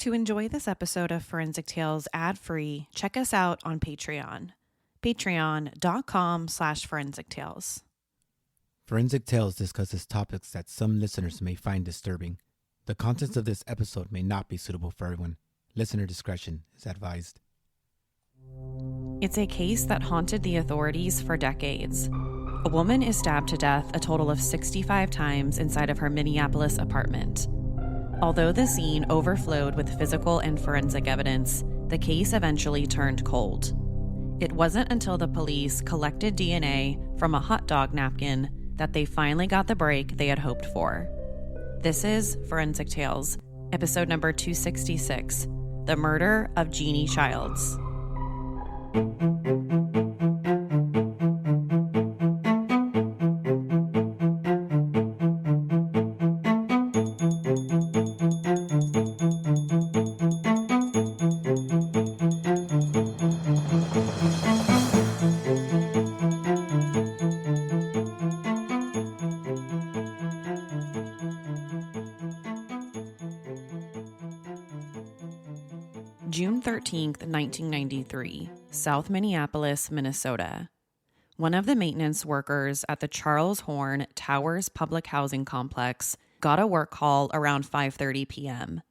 To enjoy this episode of Forensic Tales ad-free, check us out on Patreon. Patreon.com/Forensic Tales. Forensic Tales discusses topics that some listeners may find disturbing. The contents of this episode may not be suitable for everyone. Listener discretion is advised. It's a case that haunted the authorities for decades. A woman is stabbed to death a total of 65 times inside of her Minneapolis apartment. Although the scene overflowed with physical and forensic evidence, the case eventually turned cold. It wasn't until the police collected DNA from a hot dog napkin that they finally got the break they had hoped for. This is Forensic Tales, episode number 266, The Murder of Jeanne Childs. June 13th, 1993, South Minneapolis, Minnesota. One of the maintenance workers at the Charles Horn Towers Public Housing Complex got a work call around 5:30 p.m.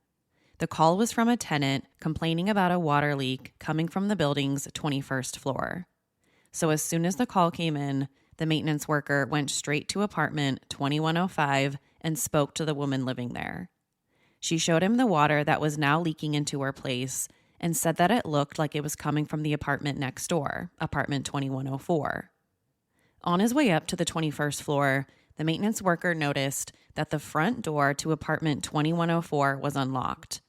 The call was from a tenant complaining about a water leak coming from the building's 21st floor. So as soon as the call came in, the maintenance worker went straight to apartment 2105 and spoke to the woman living there. She showed him the water that was now leaking into her place and said that it looked like it was coming from the apartment next door, apartment 2104. On his way up to the 21st floor, the maintenance worker noticed that the front door to apartment 2104 was unlocked.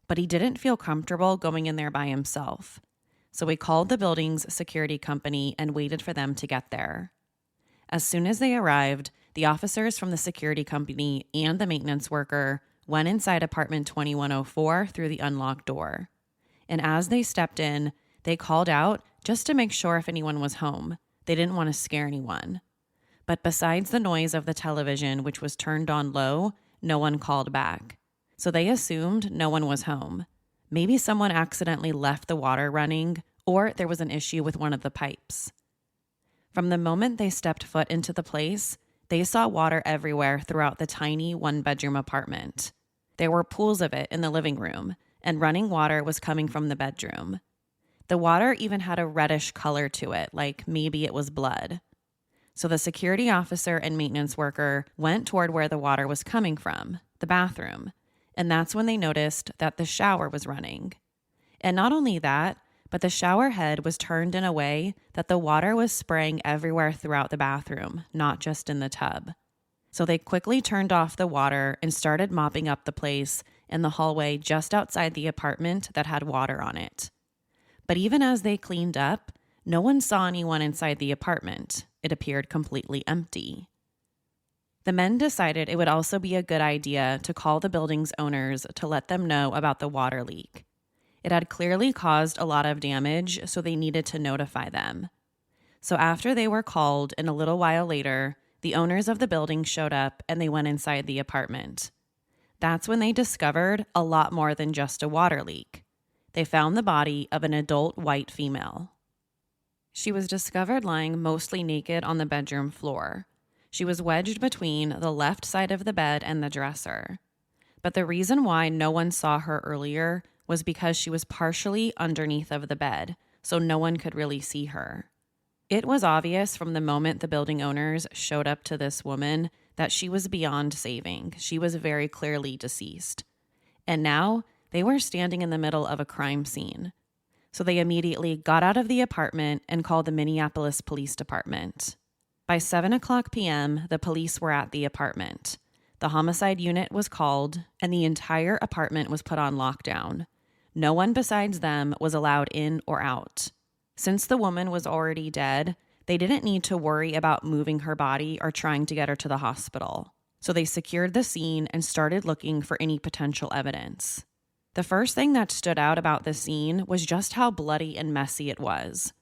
But he didn't feel comfortable going in there by himself. So he called the building's security company and waited for them to get there. As soon as they arrived, the officers from the security company and the maintenance worker went inside apartment 2104 through the unlocked door. And as they stepped in, they called out just to make sure if anyone was home. They didn't want to scare anyone. But besides the noise of the television, which was turned on low, no one called back. So they assumed no one was home. Maybe someone accidentally left the water running, or there was an issue with one of the pipes. From the moment they stepped foot into the place, they saw water everywhere throughout the tiny one-bedroom apartment. There were pools of it in the living room, and running water was coming from the bedroom. The water even had a reddish color to it, like maybe it was blood. So the security officer and maintenance worker went toward where the water was coming from, the bathroom, and that's when they noticed that the shower was running. And not only that, but the shower head was turned in a way that the water was spraying everywhere throughout the bathroom, not just in the tub. So they quickly turned off the water and started mopping up the place in the hallway just outside the apartment that had water on it. But even as they cleaned up, no one saw anyone inside the apartment. It appeared completely empty. The men decided it would also be a good idea to call the building's owners to let them know about the water leak. It had clearly caused a lot of damage, so they needed to notify them. So after they were called and a little while later, the owners of the building showed up and they went inside the apartment. That's when they discovered a lot more than just a water leak. They found the body of an adult white female. She was discovered lying mostly naked on the bedroom floor. She was wedged between the left side of the bed and the dresser. But the reason why no one saw her earlier was because she was partially underneath of the bed, so no one could really see her. It was obvious from the moment the building owners showed up to this woman that she was beyond saving. She was very clearly deceased. And now they were standing in the middle of a crime scene. So they immediately got out of the apartment and called the Minneapolis Police Department. By 7:00 p.m., the police were at the apartment. The homicide unit was called, and the entire apartment was put on lockdown. No one besides them was allowed in or out. Since the woman was already dead, they didn't need to worry about moving her body or trying to get her to the hospital. So they secured the scene and started looking for any potential evidence. The first thing that stood out about the scene was just how bloody and messy it was.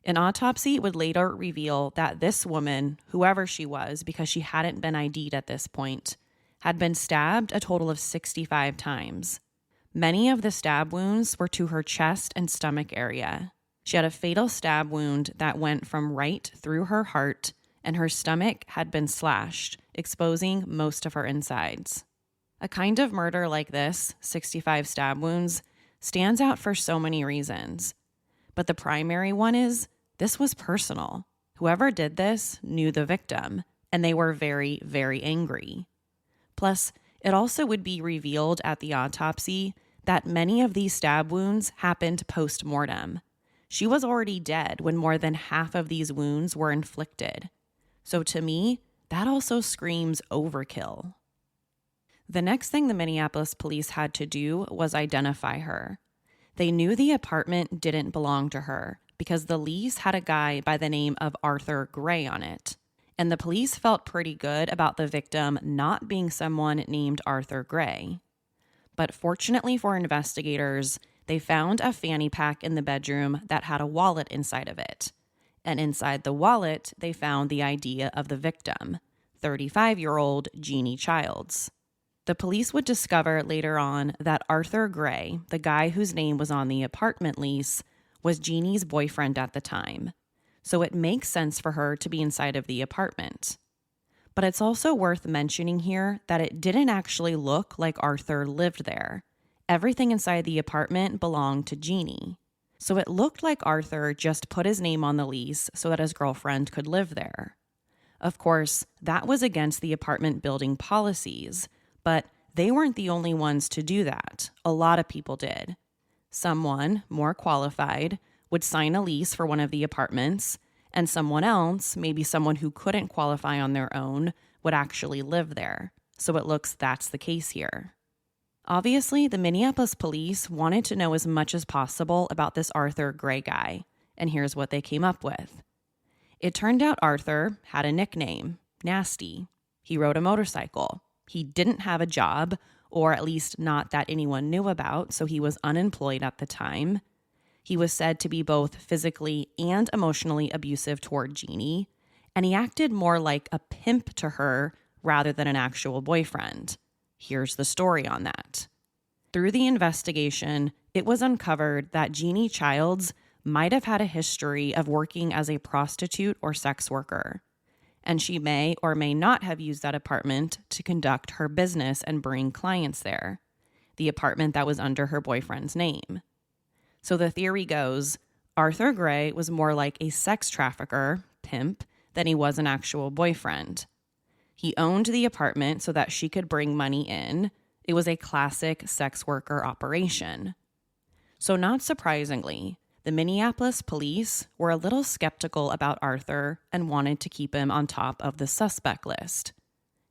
An autopsy would later reveal that this woman, whoever she was, because she hadn't been ID'd at this point, had been stabbed a total of 65 times. Many of the stab wounds were to her chest and stomach area. She had a fatal stab wound that went from right through her heart, and her stomach had been slashed, exposing most of her insides. A kind of murder like this, 65 stab wounds, stands out for so many reasons. But the primary one is, this was personal. Whoever did this knew the victim, and they were very, very angry. Plus, it also would be revealed at the autopsy that many of these stab wounds happened post-mortem. She was already dead when more than half of these wounds were inflicted. So to me, that also screams overkill. The next thing the Minneapolis police had to do was identify her. They knew the apartment didn't belong to her because the lease had a guy by the name of Arthur Gray on it. And the police felt pretty good about the victim not being someone named Arthur Gray. But fortunately for investigators, they found a fanny pack in the bedroom that had a wallet inside of it. And inside the wallet, they found the ID of the victim, 35-year-old Jeanne Childs. The police would discover later on that Arthur Gray, the guy whose name was on the apartment lease, was Jeanne's boyfriend at the time. So it makes sense for her to be inside of the apartment. But it's also worth mentioning here that it didn't actually look like Arthur lived there. Everything inside the apartment belonged to Jeanne. So it looked like Arthur just put his name on the lease so that his girlfriend could live there. Of course, that was against the apartment building policies, but they weren't the only ones to do that. A lot of people did. Someone, more qualified, would sign a lease for one of the apartments, and someone else, maybe someone who couldn't qualify on their own, would actually live there. So it looks that's the case here. Obviously, the Minneapolis police wanted to know as much as possible about this Arthur Gray guy, and here's what they came up with. It turned out Arthur had a nickname, Nasty. He rode a motorcycle. He didn't have a job, or at least not that anyone knew about, so he was unemployed at the time. He was said to be both physically and emotionally abusive toward Jeanne, and he acted more like a pimp to her rather than an actual boyfriend. Here's the story on that. Through the investigation, it was uncovered that Jeanne Childs might have had a history of working as a prostitute or sex worker, and she may or may not have used that apartment to conduct her business and bring clients there, the apartment that was under her boyfriend's name. So the theory goes, Arthur Gray was more like a sex trafficker, pimp, than he was an actual boyfriend. He owned the apartment so that she could bring money in. It was a classic sex worker operation. So not surprisingly, the Minneapolis police were a little skeptical about Arthur and wanted to keep him on top of the suspect list.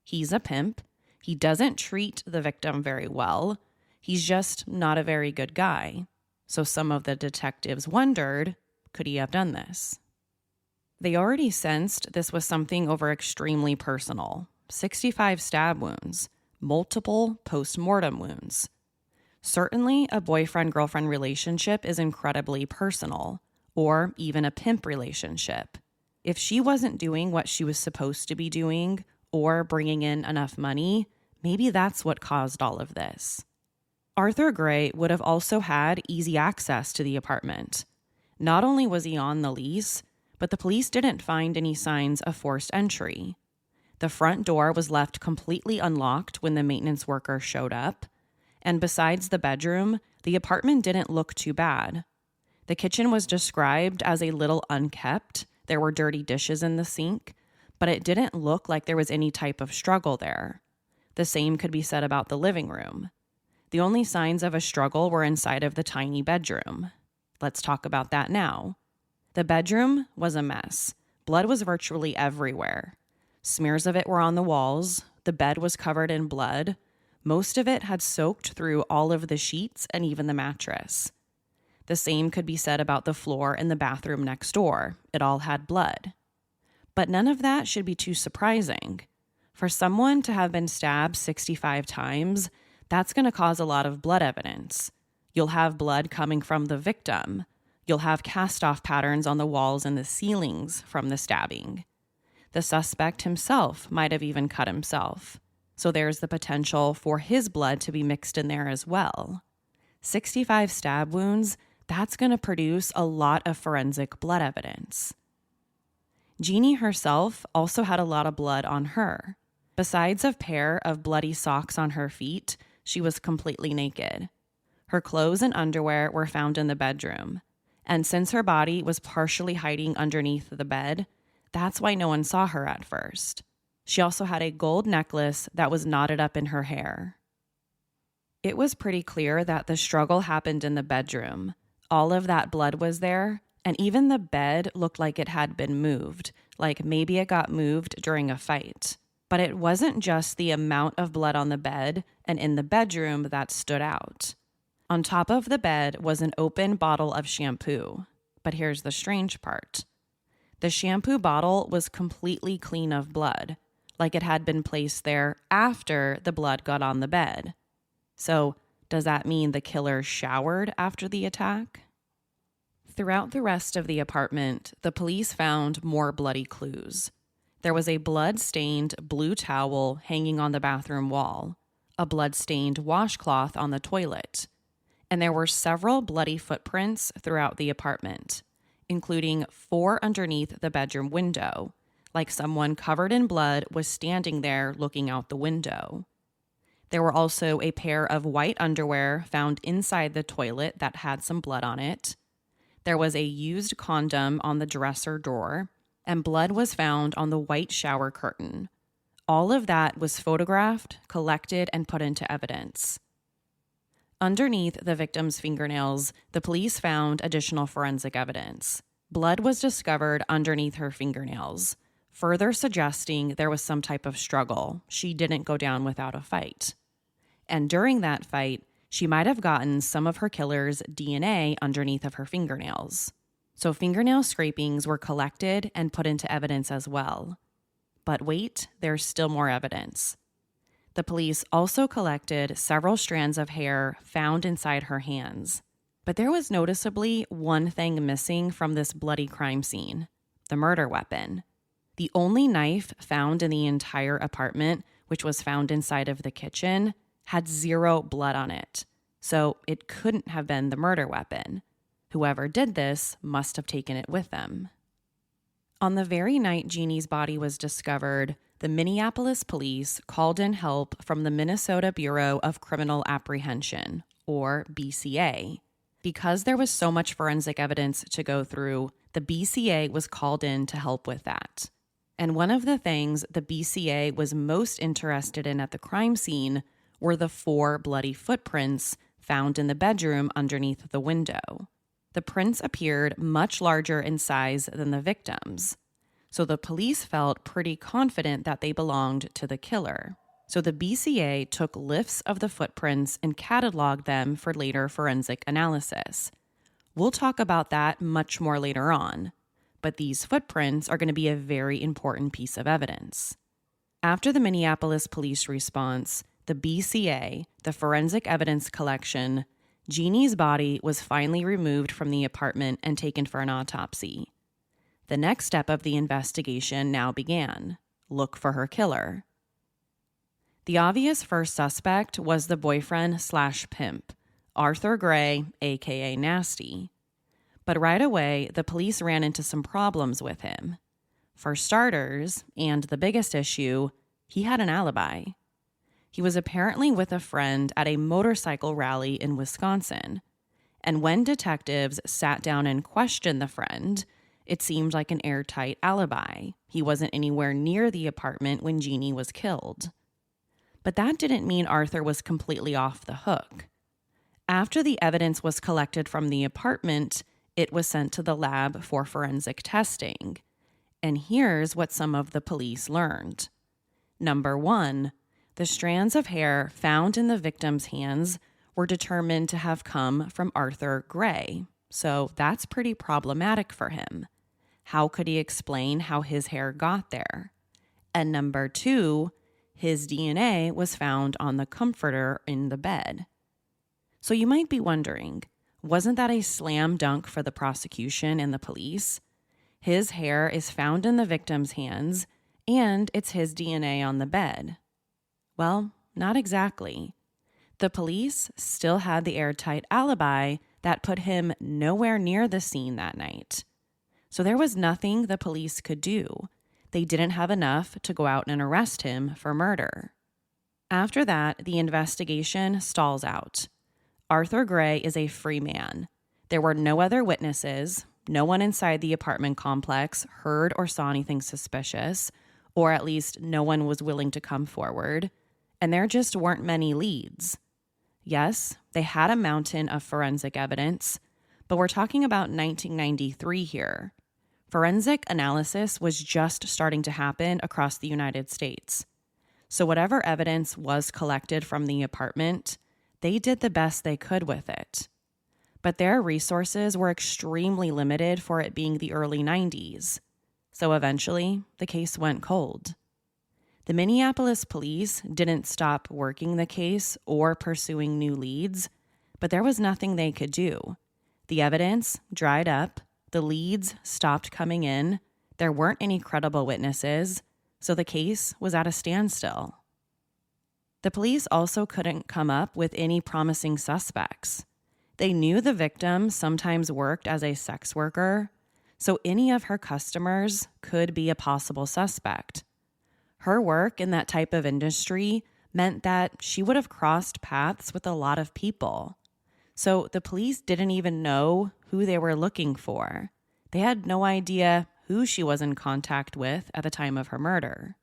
He's a pimp. He doesn't treat the victim very well. He's just not a very good guy. So some of the detectives wondered, could he have done this? They already sensed this was something over extremely personal. 65 stab wounds, multiple post-mortem wounds. Certainly, a boyfriend-girlfriend relationship is incredibly personal, or even a pimp relationship. If she wasn't doing what she was supposed to be doing, or bringing in enough money, maybe that's what caused all of this. Arthur Gray would have also had easy access to the apartment. Not only was he on the lease, but the police didn't find any signs of forced entry. The front door was left completely unlocked when the maintenance worker showed up, and besides the bedroom, the apartment didn't look too bad. The kitchen was described as a little unkept. There were dirty dishes in the sink, but it didn't look like there was any type of struggle there. The same could be said about the living room. The only signs of a struggle were inside of the tiny bedroom. Let's talk about that now. The bedroom was a mess. Blood was virtually everywhere. Smears of it were on the walls. The bed was covered in blood. Most of it had soaked through all of the sheets and even the mattress. The same could be said about the floor in the bathroom next door. It all had blood. But none of that should be too surprising. For someone to have been stabbed 65 times, that's going to cause a lot of blood evidence. You'll have blood coming from the victim. You'll have cast-off patterns on the walls and the ceilings from the stabbing. The suspect himself might have even cut himself. So there's the potential for his blood to be mixed in there as well. 65 stab wounds, that's going to produce a lot of forensic blood evidence. Jeanne herself also had a lot of blood on her. Besides a pair of bloody socks on her feet, she was completely naked. Her clothes and underwear were found in the bedroom. And since her body was partially hiding underneath the bed, that's why no one saw her at first. She also had a gold necklace that was knotted up in her hair. It was pretty clear that the struggle happened in the bedroom. All of that blood was there, and even the bed looked like it had been moved, like maybe it got moved during a fight. But it wasn't just the amount of blood on the bed and in the bedroom that stood out. On top of the bed was an open bottle of shampoo. But here's the strange part. The shampoo bottle was completely clean of blood, like it had been placed there after the blood got on the bed. So, does that mean the killer showered after the attack? Throughout the rest of the apartment, the police found more bloody clues. There was a blood-stained blue towel hanging on the bathroom wall, a blood-stained washcloth on the toilet, and there were several bloody footprints throughout the apartment, including 4 underneath the bedroom window, like someone covered in blood was standing there looking out the window. There were also a pair of white underwear found inside the toilet that had some blood on it. There was a used condom on the dresser drawer, and blood was found on the white shower curtain. All of that was photographed, collected, and put into evidence. Underneath the victim's fingernails, the police found additional forensic evidence. Blood was discovered underneath her fingernails, further suggesting there was some type of struggle. She didn't go down without a fight. And during that fight, she might have gotten some of her killer's DNA underneath of her fingernails. So fingernail scrapings were collected and put into evidence as well. But wait, there's still more evidence. The police also collected several strands of hair found inside her hands. But there was noticeably one thing missing from this bloody crime scene: the murder weapon. The only knife found in the entire apartment, which was found inside of the kitchen, had 0 blood on it. So it couldn't have been the murder weapon. Whoever did this must have taken it with them. On the very night Jeanne's body was discovered, the Minneapolis police called in help from the Minnesota Bureau of Criminal Apprehension, or BCA. Because there was so much forensic evidence to go through, the BCA was called in to help with that. And one of the things the BCA was most interested in at the crime scene were the 4 bloody footprints found in the bedroom underneath the window. The prints appeared much larger in size than the victims, so the police felt pretty confident that they belonged to the killer. So the BCA took lifts of the footprints and cataloged them for later forensic analysis. We'll talk about that much more later on, but these footprints are going to be a very important piece of evidence. After the Minneapolis police response, the BCA, the forensic evidence collection, Jeanne's body was finally removed from the apartment and taken for an autopsy. The next step of the investigation now began: look for her killer. The obvious first suspect was the boyfriend/pimp, Arthur Gray, aka Nasty. But right away, the police ran into some problems with him. For starters, and the biggest issue, he had an alibi. He was apparently with a friend at a motorcycle rally in Wisconsin. And when detectives sat down and questioned the friend, it seemed like an airtight alibi. He wasn't anywhere near the apartment when Jeanne was killed. But that didn't mean Arthur was completely off the hook. After the evidence was collected from the apartment, it was sent to the lab for forensic testing. And here's what some of the police learned. Number 1, the strands of hair found in the victim's hands were determined to have come from Arthur Gray. So that's pretty problematic for him. How could he explain how his hair got there? And number 2, his DNA was found on the comforter in the bed. So you might be wondering, wasn't that a slam dunk for the prosecution and the police? His hair is found in the victim's hands, and it's his DNA on the bed. Well, not exactly. The police still had the airtight alibi that put him nowhere near the scene that night. So there was nothing the police could do. They didn't have enough to go out and arrest him for murder. After that, the investigation stalls out. Arthur Gray is a free man. There were no other witnesses. No one inside the apartment complex heard or saw anything suspicious, or at least no one was willing to come forward. And there just weren't many leads. Yes, they had a mountain of forensic evidence, but we're talking about 1993 here. Forensic analysis was just starting to happen across the United States. So whatever evidence was collected from the apartment, they did the best they could with it. But their resources were extremely limited for it being the early 90s. So eventually, the case went cold. The Minneapolis police didn't stop working the case or pursuing new leads, but there was nothing they could do. The evidence dried up, the leads stopped coming in, there weren't any credible witnesses, so the case was at a standstill. The police also couldn't come up with any promising suspects. They knew the victim sometimes worked as a sex worker, so any of her customers could be a possible suspect. Her work in that type of industry meant that she would have crossed paths with a lot of people. So the police didn't even know who they were looking for. They had no idea who she was in contact with at the time of her murder.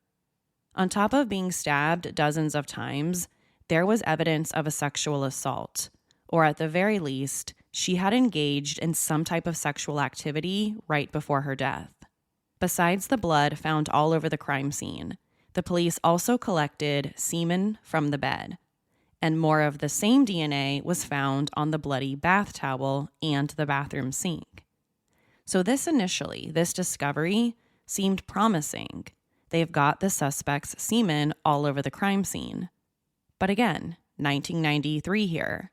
On top of being stabbed dozens of times, there was evidence of a sexual assault, or at the very least, she had engaged in some type of sexual activity right before her death. Besides the blood found all over the crime scene, the police also collected semen from the bed, and more of the same DNA was found on the bloody bath towel and the bathroom sink. So this discovery seemed promising. They've got the suspect's semen all over the crime scene. But again, 1993 here.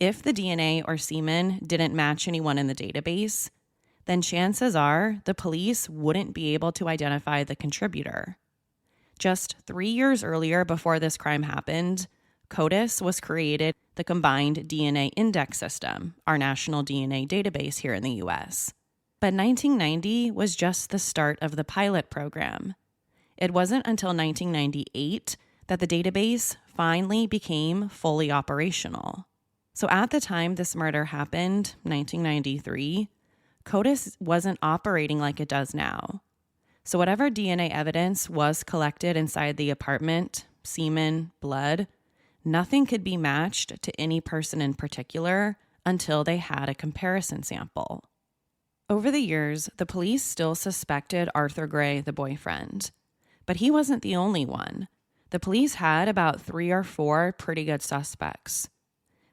If the DNA or semen didn't match anyone in the database, then chances are the police wouldn't be able to identify the contributor. Just 3 years earlier, before this crime happened, CODIS was created, the Combined DNA Index System, our national DNA database here in the US. But 1990 was just the start of the pilot program. It wasn't until 1998 that the database finally became fully operational. So at the time this murder happened, 1993, CODIS wasn't operating like it does now. So whatever DNA evidence was collected inside the apartment, semen, blood, nothing could be matched to any person in particular until they had a comparison sample. Over the years, the police still suspected Arthur Gray, the boyfriend. But he wasn't the only one. The police had about 3 or 4 pretty good suspects.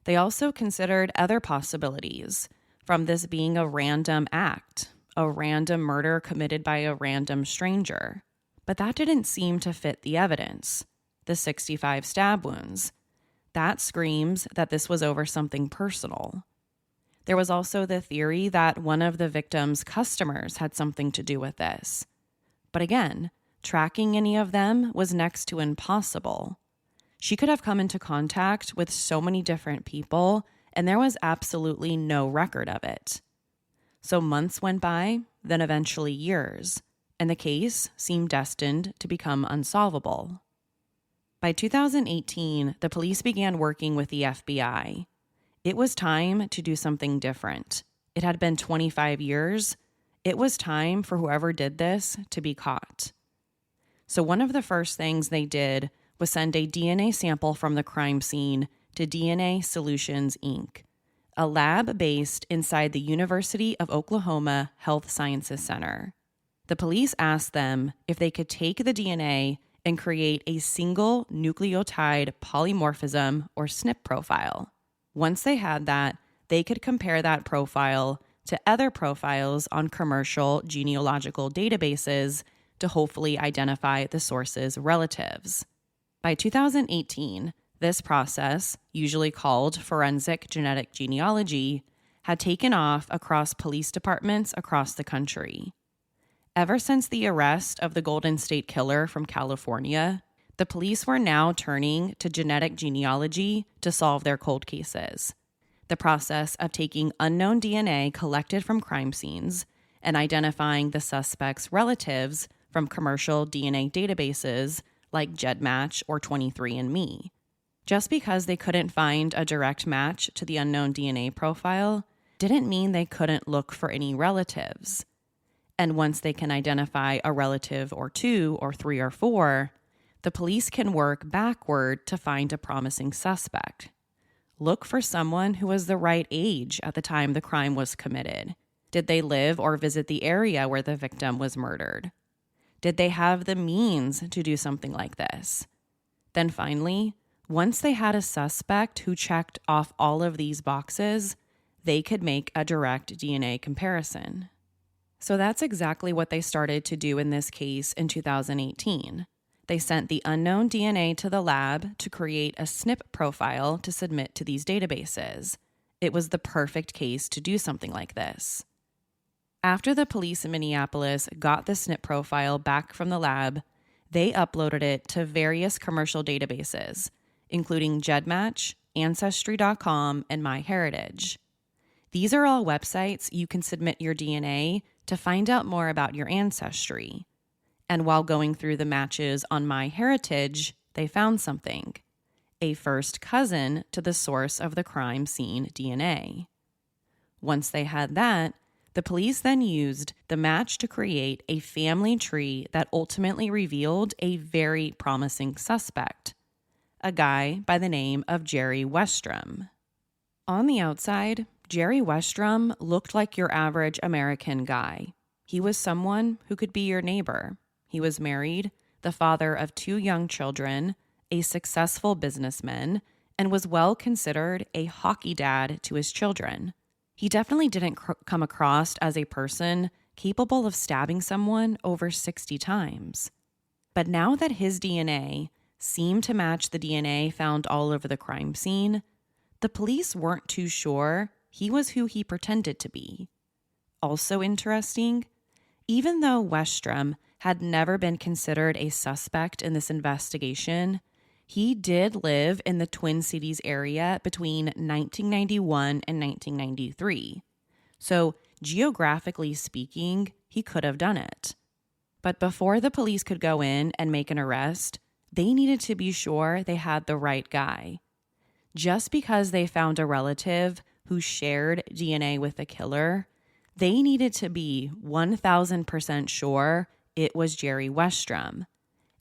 They also considered other possibilities, from this being a random act, a random murder committed by a random stranger. But that didn't seem to fit the evidence. The 65 stab wounds. That screams that this was over something personal. There was also the theory that one of the victim's customers had something to do with this. But again, tracking any of them was next to impossible. She could have come into contact with so many different people, and there was absolutely no record of it. So months went by, then eventually years, and the case seemed destined to become unsolvable. By 2018, the police began working with the FBI. It was time to do something different. It had been 25 years. It was time for whoever did this to be caught. So one of the first things they did was send a DNA sample from the crime scene to DNA Solutions, Inc., a lab based inside the University of Oklahoma Health Sciences Center. The police asked them if they could take the DNA and create a single nucleotide polymorphism or SNP profile. Once they had that, they could compare that profile to other profiles on commercial genealogical databases to hopefully identify the source's relatives. By 2018, this process, usually called forensic genetic genealogy, had taken off across police departments across the country. Ever since the arrest of the Golden State Killer from California, The police were now turning to genetic genealogy to solve their cold cases. The process of taking unknown DNA collected from crime scenes and identifying the suspect's relatives from commercial DNA databases like GEDmatch or 23andMe. Just because they couldn't find a direct match to the unknown DNA profile didn't mean they couldn't look for any relatives. And once they can identify a relative or two or three or four, the police can work backward to find a promising suspect. Look for someone who was the right age at the time the crime was committed. Did they live or visit the area where the victim was murdered? Did they have the means to do something like this? Then finally, once they had a suspect who checked off all of these boxes, they could make a direct DNA comparison. So that's exactly what they started to do in this case in 2018. They sent the unknown DNA to the lab to create a SNP profile to submit to these databases. It was the perfect case to do something like this. After the police in Minneapolis got the SNP profile back from the lab, they uploaded it to various commercial databases, including GEDmatch, Ancestry.com, and MyHeritage. These are all websites you can submit your DNA to find out more about your ancestry. And while going through the matches on MyHeritage, they found something: a first cousin to the source of the crime scene DNA. Once they had that, the police then used the match to create a family tree that ultimately revealed a very promising suspect, a guy by the name of Jerry Westrom. On the outside, Jerry Westrom looked like your average American guy. He was someone who could be your neighbor. He was married, the father of 2 young children, a successful businessman, and was well considered a hockey dad to his children. He definitely didn't come across as a person capable of stabbing someone over 60 times. But now that his DNA seemed to match the DNA found all over the crime scene, the police weren't too sure he was who he pretended to be. Also interesting, even though Westrom had never been considered a suspect in this investigation, he did live in the Twin Cities area between 1991 and 1993. So, geographically speaking, he could have done it. But before the police could go in and make an arrest, they needed to be sure they had the right guy. Just because they found a relative who shared DNA with the killer, they needed to be 1,000% sure it was Jerry Westrom.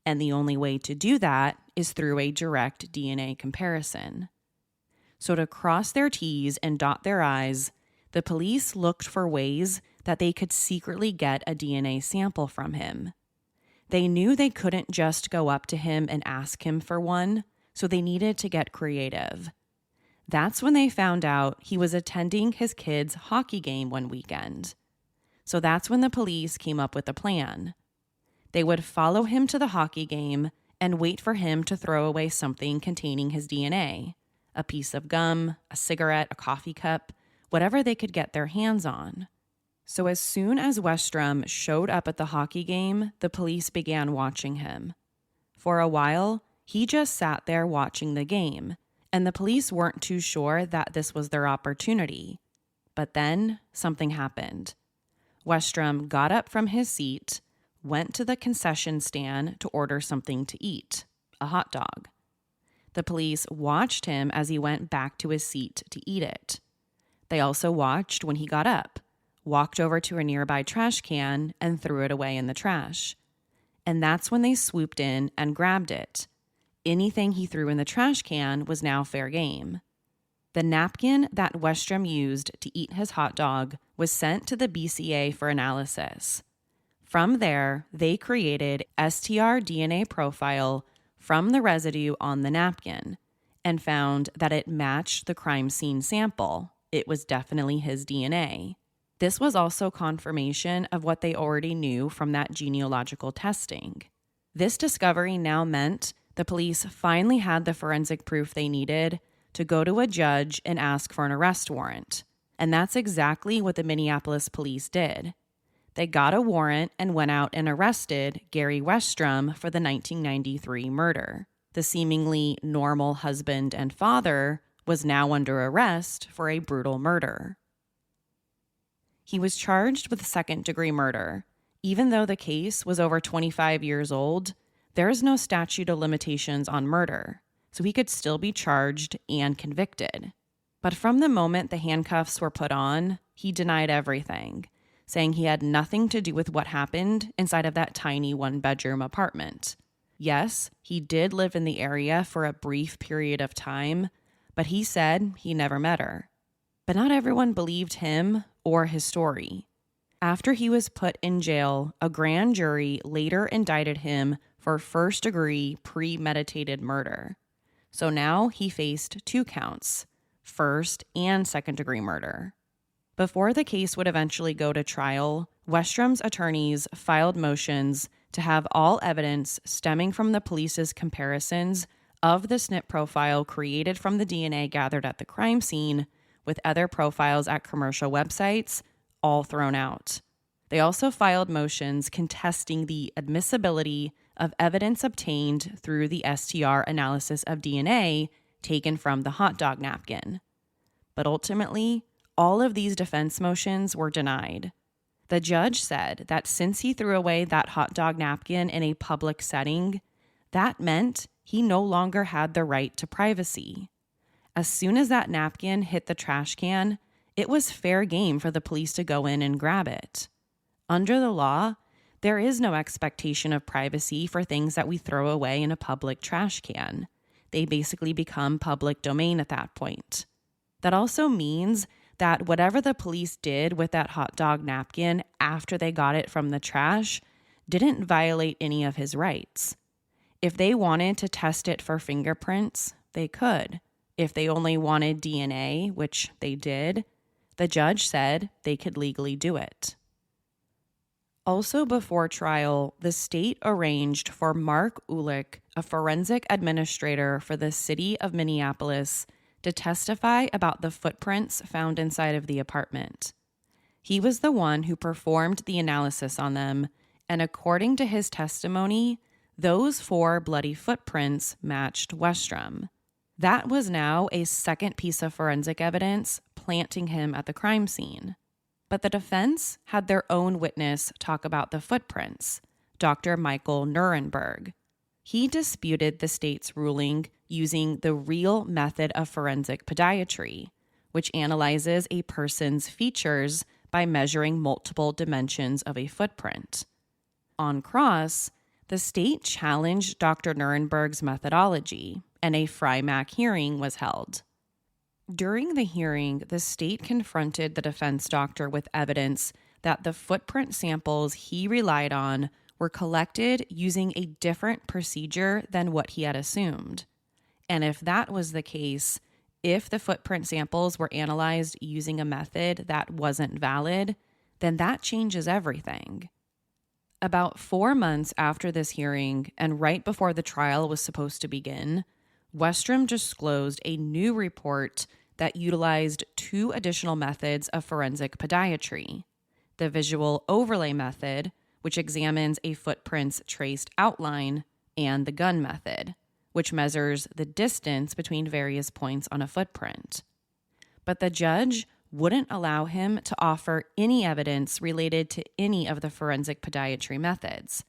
And the only way to do that is through a direct DNA comparison. So to cross their T's and dot their I's, the police looked for ways that they could secretly get a DNA sample from him. They knew they couldn't just go up to him and ask him for one, so they needed to get creative. That's when they found out he was attending his kid's hockey game one weekend. So that's when the police came up with a plan. They would follow him to the hockey game and wait for him to throw away something containing his DNA, a piece of gum, a cigarette, a coffee cup, whatever they could get their hands on. So as soon as Westrom showed up at the hockey game, the police began watching him. For a while, he just sat there watching the game, and the police weren't too sure that this was their opportunity. But then something happened. Westrom got up from his seat, went to the concession stand to order something to eat, a hot dog. The police watched him as he went back to his seat to eat it. They also watched when he got up, walked over to a nearby trash can, and threw it away in the trash. And that's when they swooped in and grabbed it. Anything he threw in the trash can was now fair game. The napkin that Westrom used to eat his hot dog was sent to the BCA for analysis. From there, they created STR DNA profile from the residue on the napkin and found that it matched the crime scene sample. It was definitely his DNA. This was also confirmation of what they already knew from that genealogical testing. This discovery now meant the police finally had the forensic proof they needed to go to a judge and ask for an arrest warrant. And that's exactly what the Minneapolis police did. They got a warrant and went out and arrested Gary Westrom for the 1993 murder. The seemingly normal husband and father was now under arrest for a brutal murder. He was charged with second-degree murder. Even though the case was over 25 years old, there is no statute of limitations on murder, so he could still be charged and convicted. But from the moment the handcuffs were put on, he denied everything, saying he had nothing to do with what happened inside of that tiny one-bedroom apartment. Yes, he did live in the area for a brief period of time, but he said he never met her. But not everyone believed him or his story. After he was put in jail, a grand jury later indicted him for first-degree premeditated murder. So now he faced 2 counts, first and second-degree murder. Before the case would eventually go to trial, Westrom's attorneys filed motions to have all evidence stemming from the police's comparisons of the SNP profile created from the DNA gathered at the crime scene with other profiles at commercial websites all thrown out. They also filed motions contesting the admissibility of evidence obtained through the STR analysis of DNA taken from the hot dog napkin. But ultimately, all of these defense motions were denied. The judge said that since he threw away that hot dog napkin in a public setting, that meant he no longer had the right to privacy. As soon as that napkin hit the trash can, it was fair game for the police to go in and grab it. Under the law, there is no expectation of privacy for things that we throw away in a public trash can. They basically become public domain at that point. That also means that whatever the police did with that hot dog napkin after they got it from the trash didn't violate any of his rights. If they wanted to test it for fingerprints, they could. If they only wanted DNA, which they did, the judge said they could legally do it. Also before trial, the state arranged for Mark Ulick, a forensic administrator for the city of Minneapolis, to testify about the footprints found inside of the apartment. He was the one who performed the analysis on them, and according to his testimony, those 4 bloody footprints matched Westrom. That was now a second piece of forensic evidence planting him at the crime scene. But the defense had their own witness talk about the footprints, Dr. Michael Nuremberg. He disputed the state's ruling using the real method of forensic podiatry, which analyzes a person's features by measuring multiple dimensions of a footprint. On cross, the state challenged Dr. Nuremberg's methodology, and a Fry-Mac hearing was held. During the hearing, the state confronted the defense doctor with evidence that the footprint samples he relied on were collected using a different procedure than what he had assumed. And if that was the case, if the footprint samples were analyzed using a method that wasn't valid, then that changes everything. About 4 months after this hearing, and right before the trial was supposed to begin, Westrom disclosed a new report that utilized 2 additional methods of forensic podiatry: the visual overlay method, which examines a footprint's traced outline, and the gun method, which measures the distance between various points on a footprint. But the judge wouldn't allow him to offer any evidence related to any of the forensic podiatry methods,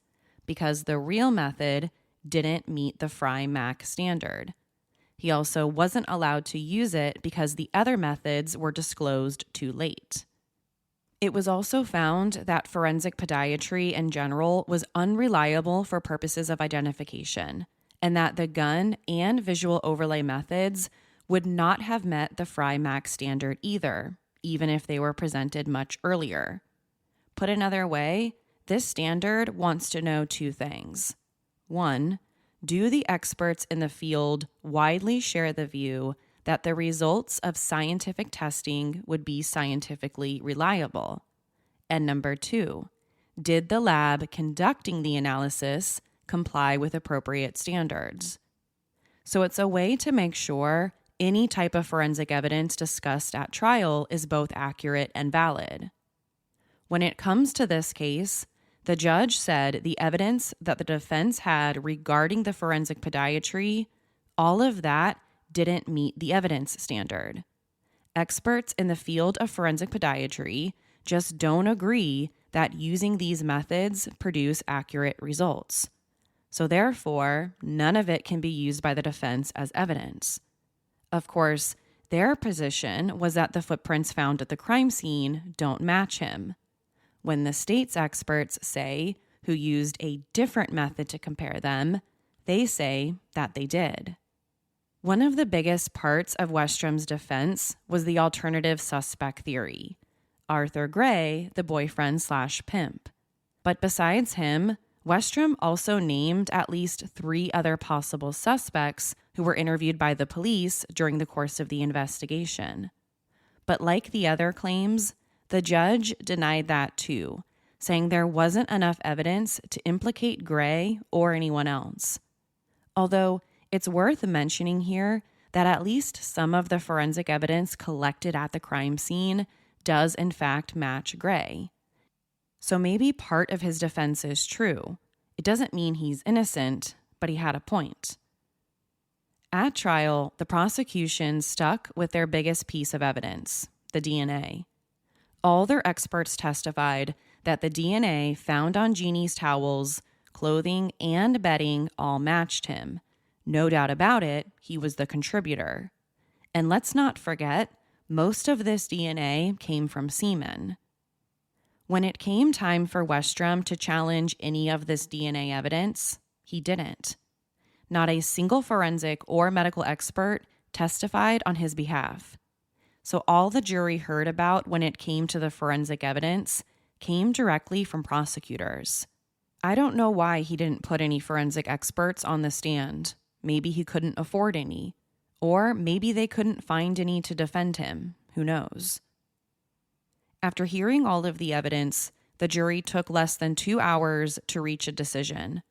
because the real method didn't meet the Fry-Mac standard. He also wasn't allowed to use it because the other methods were disclosed too late. It was also found that forensic podiatry in general was unreliable for purposes of identification, and that the gun and visual overlay methods would not have met the Fry-Mac standard either, even if they were presented much earlier. Put another way, this standard wants to know 2 things. 1, do the experts in the field widely share the view that the results of scientific testing would be scientifically reliable? And number 2, did the lab conducting the analysis comply with appropriate standards? So it's a way to make sure any type of forensic evidence discussed at trial is both accurate and valid. When it comes to this case, the judge said the evidence that the defense had regarding the forensic podiatry, all of that didn't meet the evidence standard. Experts in the field of forensic podiatry just don't agree that using these methods produce accurate results. So therefore, none of it can be used by the defense as evidence. Of course, their position was that the footprints found at the crime scene don't match him. When the state's experts say, who used a different method to compare them, they say that they did. One of the biggest parts of Westrum's defense was the alternative suspect theory, Arthur Gray, the boyfriend/pimp. But besides him, Westrum also named at least 3 other possible suspects who were interviewed by the police during the course of the investigation. But like the other claims, the judge denied that too, saying there wasn't enough evidence to implicate Gray or anyone else. Although it's worth mentioning here that at least some of the forensic evidence collected at the crime scene does in fact match Gray. So maybe part of his defense is true. It doesn't mean he's innocent, but he had a point. At trial, the prosecution stuck with their biggest piece of evidence, the DNA. All their experts testified that the DNA found on Jeanne's towels, clothing, and bedding all matched him. No doubt about it, he was the contributor. And let's not forget, most of this DNA came from semen. When it came time for Westrum to challenge any of this DNA evidence, he didn't. Not a single forensic or medical expert testified on his behalf. So all the jury heard about when it came to the forensic evidence came directly from prosecutors. I don't know why he didn't put any forensic experts on the stand. Maybe he couldn't afford any. Or maybe they couldn't find any to defend him. Who knows? After hearing all of the evidence, the jury took less than 2 hours to reach a decision.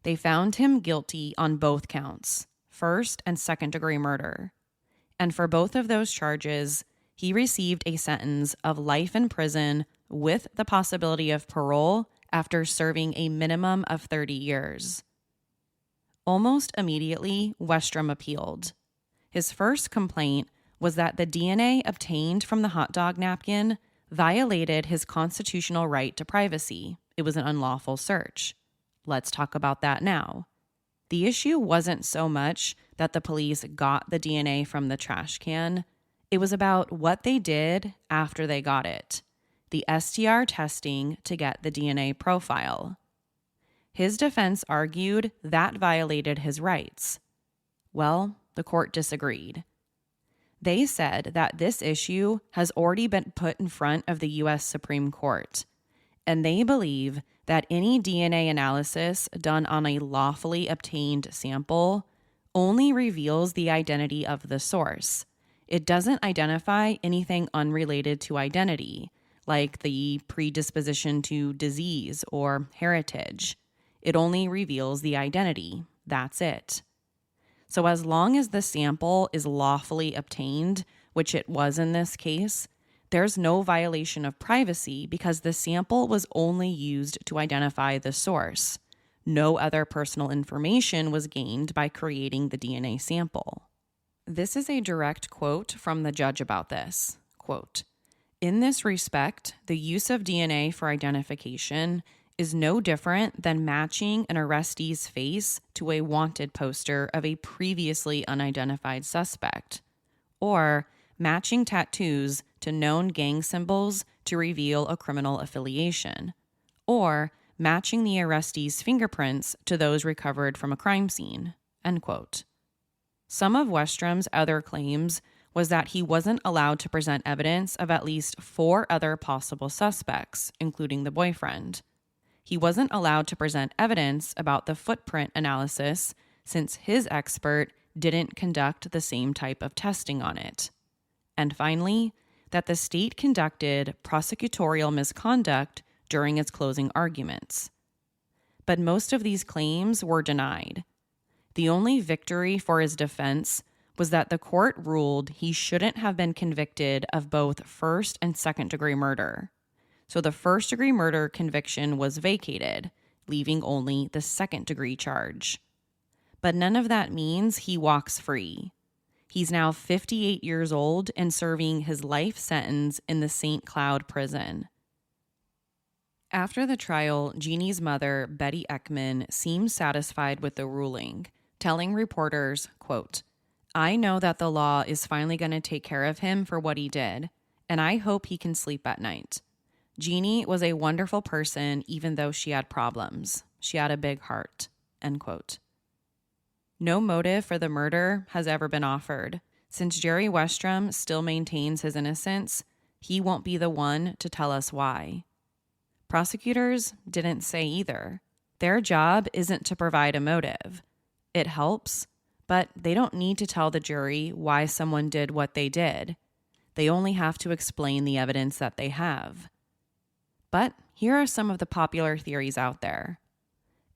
They found him guilty on both counts, first and second-degree murder. And for both of those charges, he received a sentence of life in prison with the possibility of parole after serving a minimum of 30 years. Almost immediately, Westrum appealed. His first complaint was that the DNA obtained from the hot dog napkin violated his constitutional right to privacy. It was an unlawful search. Let's talk about that now. The issue wasn't so much that the police got the DNA from the trash can. It was about what they did after they got it. The STR testing to get the DNA profile. His defense argued that violated his rights. Well, the court disagreed. They said that this issue has already been put in front of the U.S. Supreme Court, and they believe that any DNA analysis done on a lawfully obtained sample only reveals the identity of the source. It doesn't identify anything unrelated to identity, like the predisposition to disease or heritage. It only reveals the identity. That's it. So as long as the sample is lawfully obtained, which it was in this case, there's no violation of privacy because the sample was only used to identify the source. No other personal information was gained by creating the DNA sample. This is a direct quote from the judge about this. Quote, "In this respect, the use of DNA for identification is no different than matching an arrestee's face to a wanted poster of a previously unidentified suspect, or matching tattoos to known gang symbols to reveal a criminal affiliation, or matching the arrestee's fingerprints to those recovered from a crime scene." End quote. Some of Westrum's other claims was that he wasn't allowed to present evidence of at least 4 other possible suspects, including the boyfriend. He wasn't allowed to present evidence about the footprint analysis since his expert didn't conduct the same type of testing on it. And finally, that the state conducted prosecutorial misconduct during its closing arguments. But most of these claims were denied. The only victory for his defense was that the court ruled he shouldn't have been convicted of both first and second-degree murder. So the first-degree murder conviction was vacated, leaving only the second-degree charge. But none of that means he walks free. He's now 58 years old and serving his life sentence in the St. Cloud prison. After the trial, Jeanne's mother, Betty Eckman, seemed satisfied with the ruling, telling reporters, quote, "I know that the law is finally going to take care of him for what he did, and I hope he can sleep at night. Jeanne was a wonderful person even though she had problems. She had a big heart," end quote. No motive for the murder has ever been offered. Since Jerry Westrom still maintains his innocence, he won't be the one to tell us why. Prosecutors didn't say either. Their job isn't to provide a motive. It helps, but they don't need to tell the jury why someone did what they did. They only have to explain the evidence that they have. But here are some of the popular theories out there.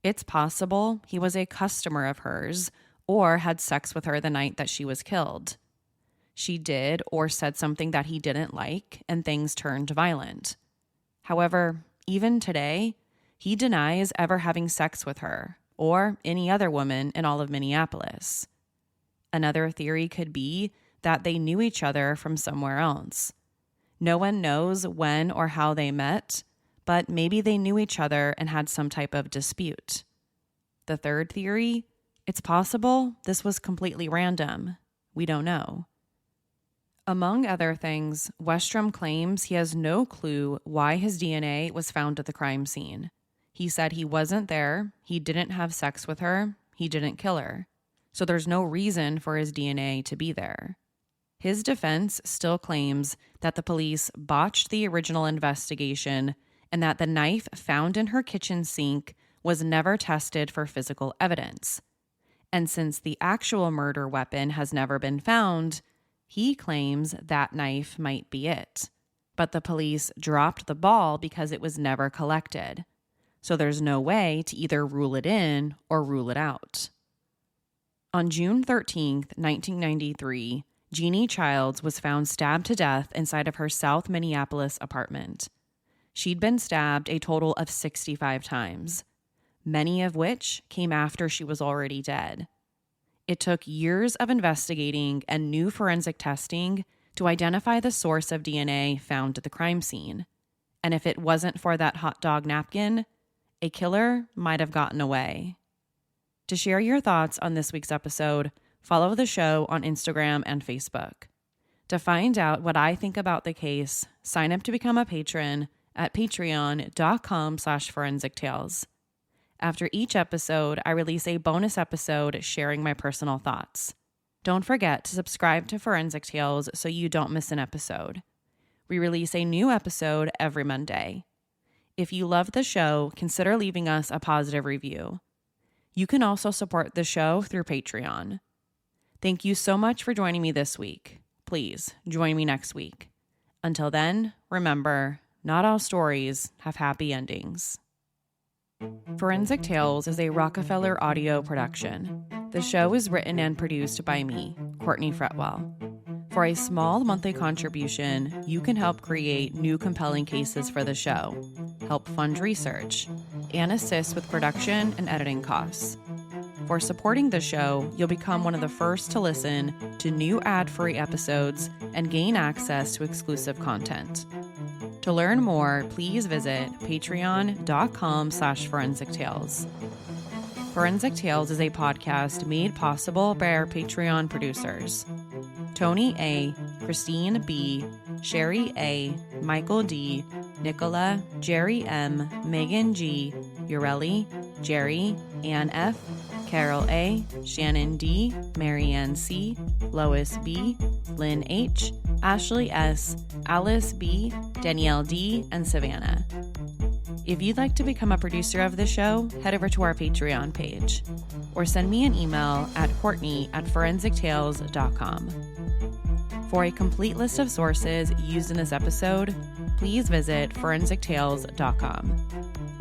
It's possible he was a customer of hers or had sex with her the night that she was killed. She did or said something that he didn't like, and things turned violent. However, even today, he denies ever having sex with her or any other woman in all of Minneapolis. Another theory could be that they knew each other from somewhere else. No one knows when or how they met, but maybe they knew each other and had some type of dispute. The third theory, it's possible this was completely random. We don't know. Among other things, Westrom claims he has no clue why his DNA was found at the crime scene. He said he wasn't there, he didn't have sex with her, he didn't kill her. So there's no reason for his DNA to be there. His defense still claims that the police botched the original investigation and that the knife found in her kitchen sink was never tested for physical evidence. And since the actual murder weapon has never been found, he claims that knife might be it. But the police dropped the ball because it was never collected. So there's no way to either rule it in or rule it out. On June 13th, 1993, Jeanne Childs was found stabbed to death inside of her South Minneapolis apartment. She'd been stabbed a total of 65 times, many of which came after she was already dead. It took years of investigating and new forensic testing to identify the source of DNA found at the crime scene. And if it wasn't for that hot dog napkin, a killer might have gotten away. To share your thoughts on this week's episode, follow the show on Instagram and Facebook. To find out what I think about the case, sign up to become a patron at patreon.com/forensictales. After each episode, I release a bonus episode sharing my personal thoughts. Don't forget to subscribe to Forensic Tales so you don't miss an episode. We release a new episode every Monday. If you love the show, consider leaving us a positive review. You can also support the show through Patreon. Thank you so much for joining me this week. Please join me next week. Until then, remember, not all stories have happy endings. Forensic Tales is a Rockefeller audio production. The show is written and produced by me, Courtney Fretwell. For a small monthly contribution, you can help create new compelling cases for the show, help fund research, and assist with production and editing costs. For supporting the show, you'll become one of the first to listen to new ad-free episodes and gain access to exclusive content. To learn more, please visit patreon.com/forensictales. Forensic Tales is a podcast made possible by our Patreon producers: Tony A., Christine B., Sherry A., Michael D., Nicola, Jerry M., Megan G., Ureli, Jerry, Ann F., Carol A., Shannon D., Marianne C., Lois B., Lynn H., Ashley S., Alice B., Danielle D., and Savannah. If you'd like to become a producer of the show, head over to our Patreon page or send me an email at courtney@forensictales.com. For a complete list of sources used in this episode, please visit forensictales.com.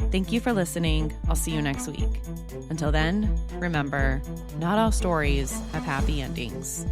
Thank you for listening. I'll see you next week. Until then, remember, not all stories have happy endings.